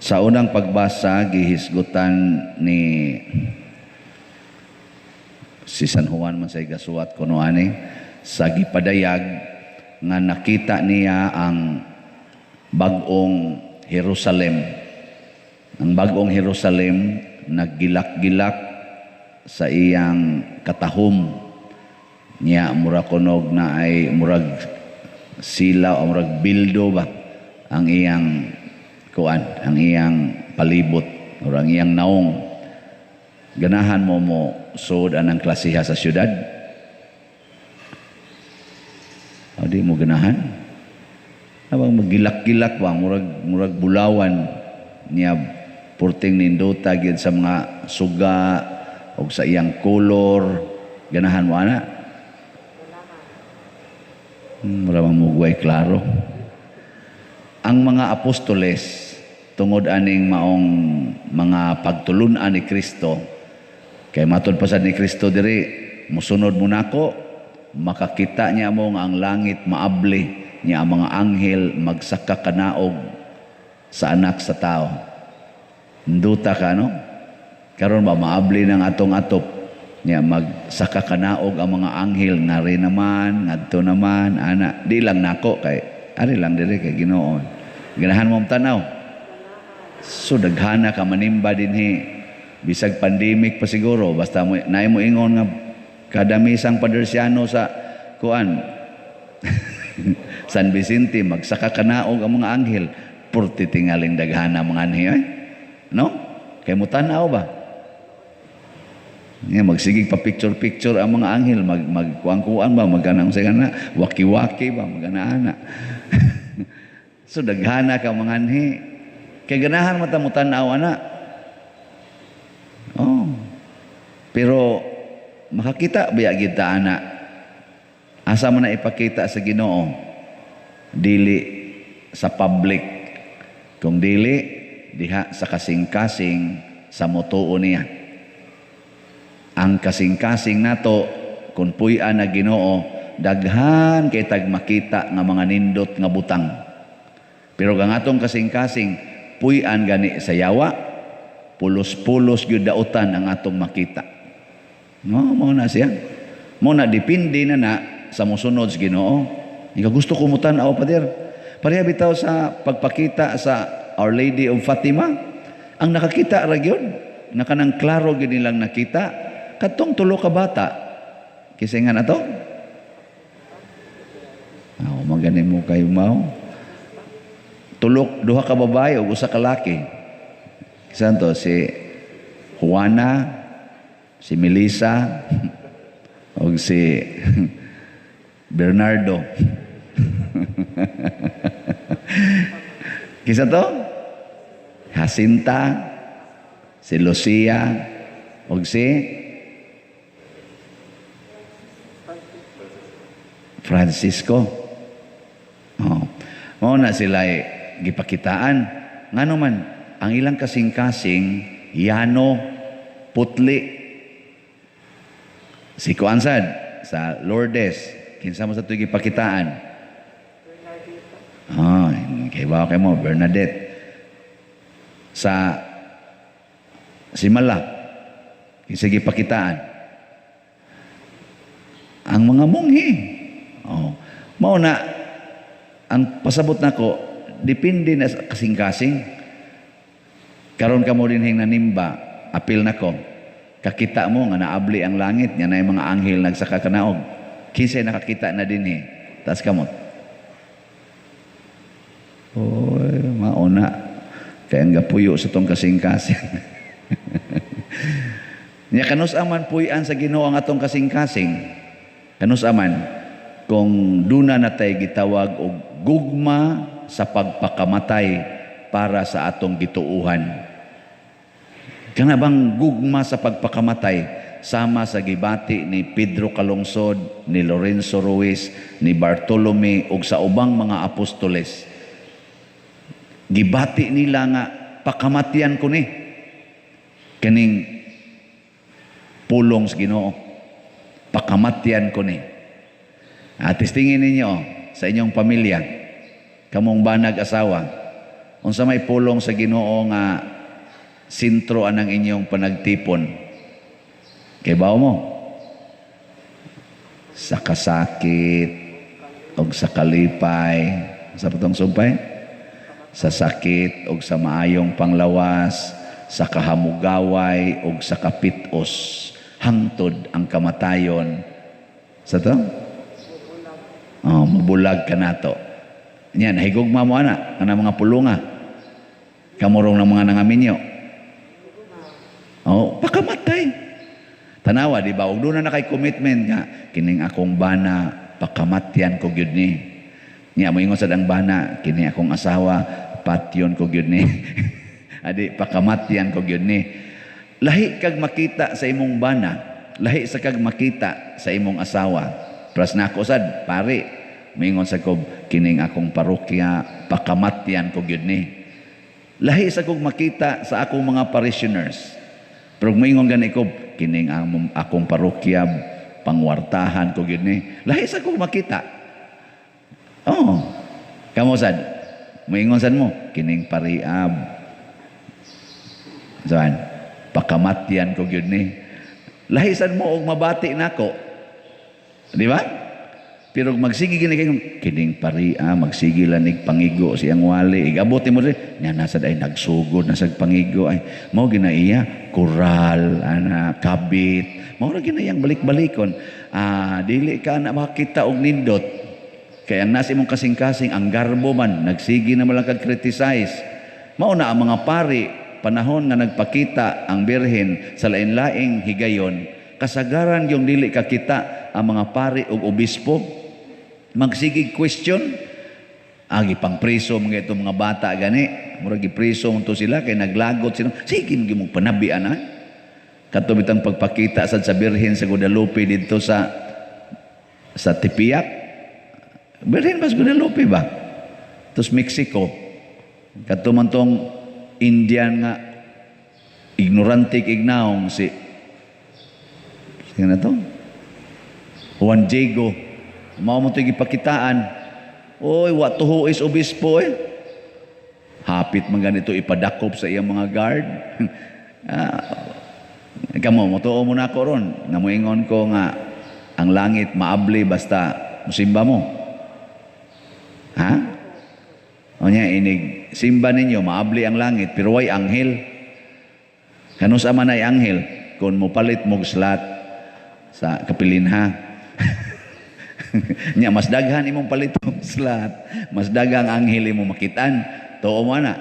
Sa unang pagbasa, gihisgutan ni si San Juan man sa igasuat kuno ani sa gipadayag nga nakita niya ang bag-ong Jerusalem. Ang bag-ong Jerusalem naggilak-gilak sa iyang katahom niya, murag kunog na ay murag sila o murag bildo ba ang iyang kuan, ang iyang palibot o ang iyang naong. Ganahan mo sud anang klasiha sa syudad? O di mo ganahan? Abang magilak-gilak ba, murag bulawan niya purting nindota gyud sa mga suga o sa iyang kolor. Ganahan mo ana? Murag mugway klaro. Ang mga apostoles tungod aning maong mga pagtulunan ni Kristo, kay matod pasad ni Kristo diri, musunod mo nako, makakita niya mo nga ang langit maabli niya, ang mga anghel magsaka kanaog sa anak sa tao. Nduta ka, no? Karon ba maabli ng atong atop niya, magsaka kanaog ang mga anghel, ngari naman, ngadto naman, ana. Di lang nako, kay ari lang diri kay Ginoo. Ganahan mo tanaw. So daghana ka manimba dinhi, bisag pandemic pa siguro, basta mo naay mo ingon nga kada misang padersyano sa kuan San Vicente magsaka kanaog ang mga anghel, purti tingaling daghana mga anghel, no? Kay mo tanaw ba? Nga magsigig pa picture ang mga anghel, magkuang-kuan ba, magkanang sa kana, waki-waki ba, magana-ana. So daghana ka mga anhi. Kay ganahan mata mo tanaw ana. Oh. Pero makakita biya kita ana. Asa man na ipakita sa Ginoo? Dili sa public. Kung dili diha sa kasing-kasing sa motuo niya. Ang kasing-kasing nato kung puy-an na Ginoo, daghan kay tag makita nga mga nindot nga butang. Pero ang atong kasing-kasing puy-an gani sa yawa, pulos-pulos gyud dautan ang atong makita. No, mo na siya. Mo na depende na sa mosunod sa Ginoo. Ikaw gusto ko mo tan-aw pader. Pareha bitaw sa pagpakita sa Our Lady of Fatima, ang nakakita ra gyud, nakanang klaro gyud nilang nakita kadtong tulo ka bata. Kisingan ato? Magani mo kayo mao. Duha ka babae o usa ka laki. Kisan to? Si Juana, si Melissa, o si Bernardo. Kisa to? Jacinta, si Lucia, o si Francisco. Oh. Mao na sila gipakitaan. Ngano man, ang ilang kasing-kasing, yano, putli. Si Kuansad, sa Lourdes, kinsa mo sa ito gipakitaan? Kay ba kay mo, Bernadette. Sa Simala, kinsa gipakitaan? Ang mga munghi. Mao na, ang pasabot nako, depende na sa kasing-kasing. Karon ka mo din hing nanimba, apil nako. Kakita mo nga naabli ang langit, nga na yung mga anghel nagsaka kanaog. Kinsay nakakita na din tas kamot. Oy, mauna. Kaya ang gapuyo sa tong kasing-kasing. Nya kanus aman puy-an sa Ginoo ang atong kasing-kasing. Kanus aman kung duna natay gitawag og gugma sa pagpakamatay para sa atong gituuhan. Kana bang gugma sa pagpakamatay sama sa gibati ni Pedro Calungsod, ni Lorenzo Ruiz, ni Bartolome ug sa ubang mga apostoles. Gibati nila nga pakamatian ko ni kaning pulong sa Ginoo. Pakamatian ko ni. At testingin ninyo sa inyong pamilya, kamong banag asawa, Unsa may pulong sa Ginoo nga sentro anang inyong panagtipon? Kay bao mo? Sa kasakit o sa kalipay. Sa patong sumpay? Sa sakit o sa maayong panglawas, sa kahamugaway o sa kapitos, hangtod ang kamatayon. Sa to? Oh, mabulag ka na to. Yan, higugma mo ana, ang mga pulunga. Kamurong ng mga nangaminyo. Oh, pakamatay. Tanawa, di ba? Ug doon na kay commitment nga, kining akong bana, pakamatyan ko gyud ni. Nya mo ingon sad ang bana, kini akong asawa, patyon ko gyud ni. Adi, pakamatyan ko gyud ni. Lahi kag makita sa imong bana, lahi sa kag makita sa imong asawa. Pras na ako sad, pare, mingon sa ko, kining akong parokya, pakamatyan ko gyud ni. Lahi sa kog makita sa akong mga parishioners. Pero mingon gani ko, kining akong parokya, pangwartahan ko gyud ni. Lahi sa kog makita. Oh, kamo sad, mingon sad mo, kining pariab. Saan? Pakamatyan ko gyud ni. Lahi sad mo og mabati nako. Di ba? Pero magsigi gini kayo, kining paria, magsigi lanig pangigo siyang wali. Igabuti mo rin, niya nasad ay nagsugod, nasad pangigo. Ay, mau ginaiya, kural, kabit. Mau rin ginayang balik-balikon. Dili ka na makita og nindot. Kaya ang nasi mong kasing-kasing, ang garbo man, nagsigi na malangkad criticize. Mau na ang mga pari, panahon nga nagpakita ang birhen sa lain-laing higayon, kasagaran yung dili kakita ang mga pari ug obispo magsigig question agi pang preso mga itong mga bata gani murag gipreso to sila kay naglagot sila sige mo panabian na katubitang pagpakita sad sa birhen sa Guadalupe didto sa Tipiak birhen ba sa Guadalupe ba tos Mexico katumantong Indian nga ignorante ignaong si na to? Juan Diego. Mao mo ito ipakitaan. Oy, what to who is obispo eh? Hapit man ganito ipadakop sa iyang mga guard. Kamo, mutuo mo na ako ron. Namuingon ko nga, ang langit maabli basta musimba mo. Ha? O niya, inig, simba ninyo, maabli ang langit, pero way anghel. Kanus man ay anghel, kung mo palit mong slot, sa kapilinha. Nya mas daghan imong palitong slot, mas dagang anghel imong makitaan. Tuo mo na.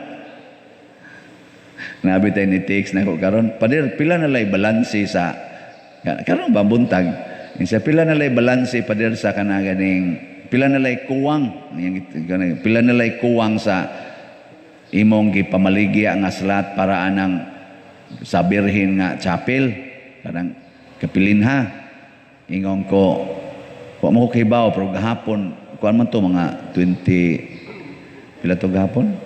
Nabi tayo ni Tix na ko karon, pader pila na lay balanse sa karon ba buntag. Sa pila na lay balanse pader sa kana ganing pila na lay kuwang, pila na lay kuwang sa imong gipamaligya nga slot para anang sa birhen nga chapel, kanang kapilinha. Ingon ko, kuha mo ko kibaw, pero gahapon, kuha man to mga 20, pila to gahapon?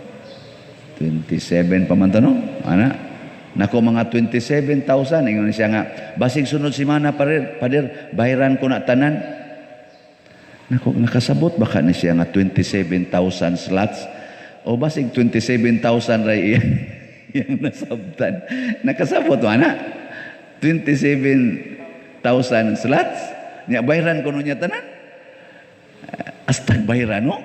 27 pa man to, no? Ana? Nako mga 27,000. Ingon siya nga, basig sunod si mana, pader, bahiran ko na tanan. Nako, nakasabot baka ni siya nga 27,000 slots? O basig 27,000 ray iyang nasabtan. Nakasabot, ana? 27,000 slots niya bayran ko niya tanan astag bayran no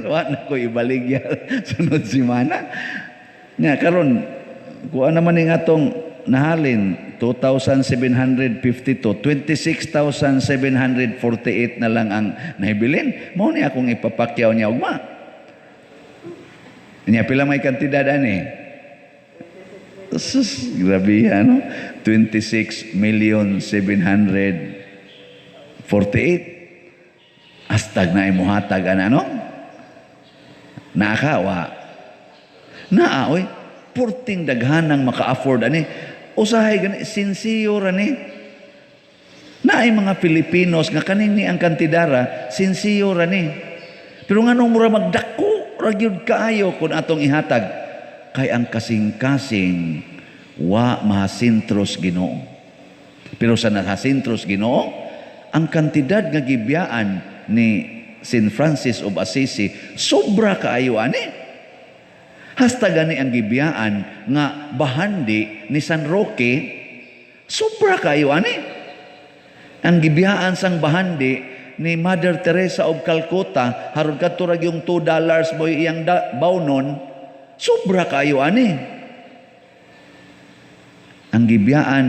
wala ko ibaligya sunod si mana niya karon kuha naman ning atong nahalin 2,752 26,748 na lang ang nahibilin mo ni akong ipapakyaw niya ugma niya pila may kantidad ani sus, grabe ano? 26,748. Astag na imuhatag ano? Naakawa. Naaoy, purting daghanang maka-afford ani. Usahay gani sinsiyo rani. Naay mga Filipinos nga kaning ni ang kantidara sinsiyo rani. Pero nganong mura magdako ra gyud kaayo kun atong ihatag kay ang kasing-kasing wa mahasintros Ginoo. Pero sa nahasintros Ginoo, ang kantidad nga gibiyaan ni St. Francis of Assisi sobra kaayo ani. Hasta gani ang gibiyaan nga bahandi ni San Roque, sobra kayo ani. Ang gibiyaan sang bahandi ni Mother Teresa of Calcutta, harod katurag yung $2 boy iyang bawnon, sobra kayo ani. Ang gibiyaan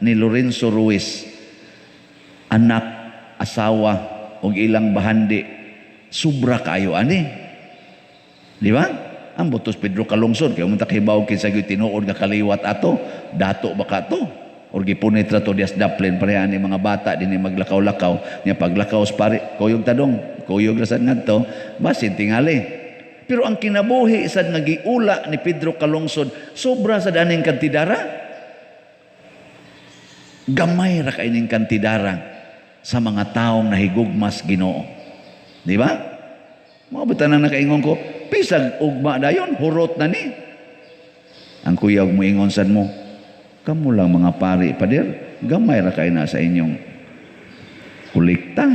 ni Lorenzo Ruiz, anak, asawa, o ilang bahandi, sobra kayo ani. Di ba? Ang butos Pedro Calungsod, kaya umuntak hibaw kinsa gyud tinuod nga kaliwat ato, dato baka to. Or gipunit ra to dias daplin pareha ni mga bata dinhi maglakaw-lakaw, nya paglakaw pare kuyog tadong, kuyog ra sad ngadto, basin tingali. Pero ang kinabuhi sad nga giula ni Pedro Calungsod, sobra sa daning kantidara. Gamay ra kay ning kantidara sa mga taong nahigugmas Ginoo. Di ba? Mga bitanan na kaingon ko, pisag ugma dayon, hurot na ni. Ang kuya mo ingon sad mo, kamu lang mga pari, pader, gamay ra kay na sa inyong kulikta.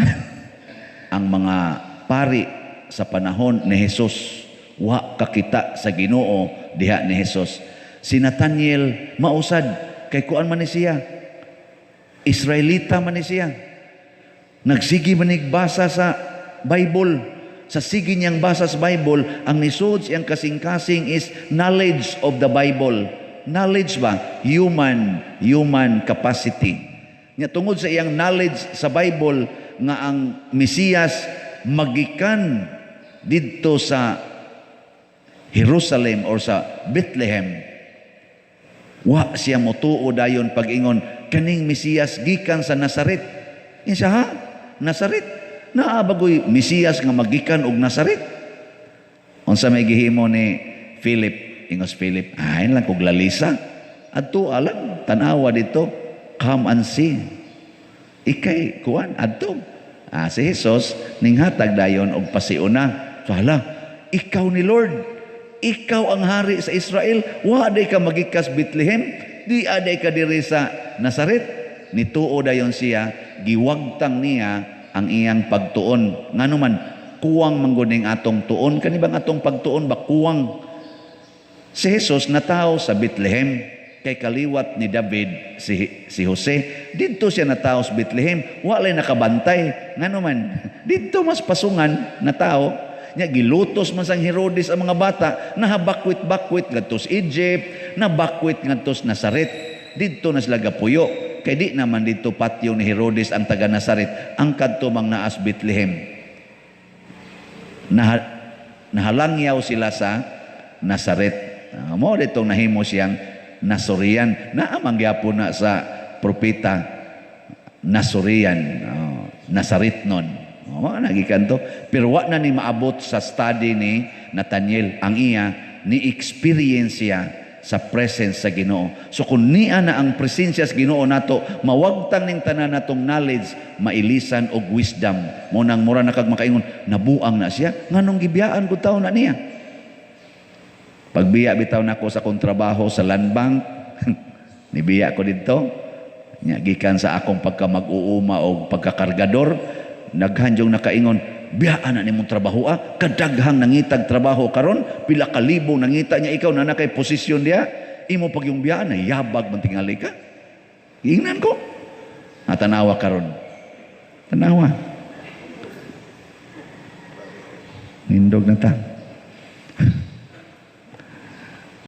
Ang mga pari sa panahon ni Jesus, wa kakita sa Ginoo diha ni Jesus. Si Nathaniel mausad, kay kuan man ni siya, Israelita man ni siya. Nagsigi manigbasa sa Bible. Sa sige niyang basa sa Bible, ang nisod siyang kasing-kasing is knowledge of the Bible. Knowledge ba? Human capacity. Nya tungod sa iyang knowledge sa Bible nga ang Mesiyas magikan didto sa Jerusalem or sa Bethlehem. Wa siya motuo dayon pag-ingon kaning Mesiyas gikan sa Nazaret. Insa ha? Nazaret. Naabagoy Mesiyas nga magikan og Nazaret. Unsa may gihimo ni Philip, ingos Philip, ay lang kog lalisa. Adto alam tanawa dito, come and see. Ikay kuan adto. Si Jesus ning hatag dayon og pasiuna. So hala, ikaw ni Lord, ikaw ang hari sa Israel, wa day ka magikas Bethlehem, di aday ka diri sa Nazaret. Nituo dayon siya, giwagtang niya ang iyang pagtuon. Ngano man, kuwang mangguning atong tuon. Kanibang atong pagtuon ba kuwang? Si Jesus natao sa Bethlehem, kay kaliwat ni David si Jose. Dito siya natao sa Bethlehem, walay nakabantay. Ngano man, dito mas pasungan na tao. Nya gilutos man sang Herodes ang mga bata, nahabakwit-bakwit ngadto sa Egypt, nabakwit ngadto sa Nazaret. Dito na sila gapuyo. Kaya di naman dito patio ni Herodes ang taga Nazaret, ang kadto mang naas Bethlehem. Nahalangyaw sila sa Nazaret. Mo ditong nahimo siyang Nasorian. Naamang gyapon na sa propeta Nasorian, Nazaretnon. Nagikan to. Pero wa na ni maabot sa study ni Nathaniel. Ang iya ni experience siya sa presence sa Ginoo. So kung niya na ang presensya sa Ginoo nato, mawagtang ning tanan natong knowledge, mailisan og wisdom. Munang mura na kag makaingon, nabuang na siya. Nganong gibiyaan ko taon na niya? Pagbiya bitaw nako sa akong trabaho sa land bank, nibiya ko dito. Nya gikan sa akong pagka mag-uuma o pagkakargador, naghanjong nakaingon, biyaan na nimong trabaho kadaghang nangitag trabaho karon, pila ka libo nangita niya ikaw na nakay posisyon diya, imo pag yung biyaan na yabag man tingali ka. Ingnan ko. Natanawa karon. Tanawa. Nindog na ta.